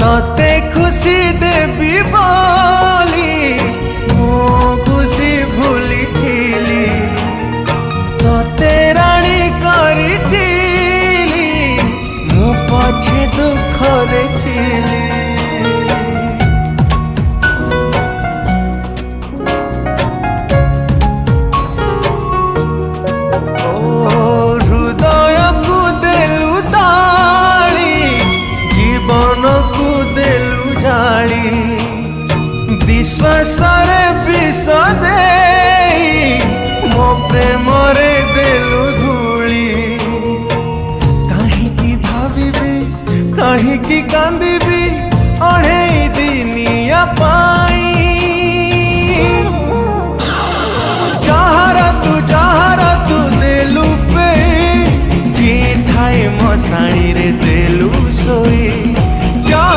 तते खुशी देवी बोली मो खुशी भूली थीली तते राणी करी थीली मो पछे दुख रे थीली। विश्वास विष दे मो प्रेम रे देलु धूली कहीं भावी कहीं कांदी अढ़े दिनिया पाई जहारा तू देलु पे जी थाए मशाणी रे देलु सोई।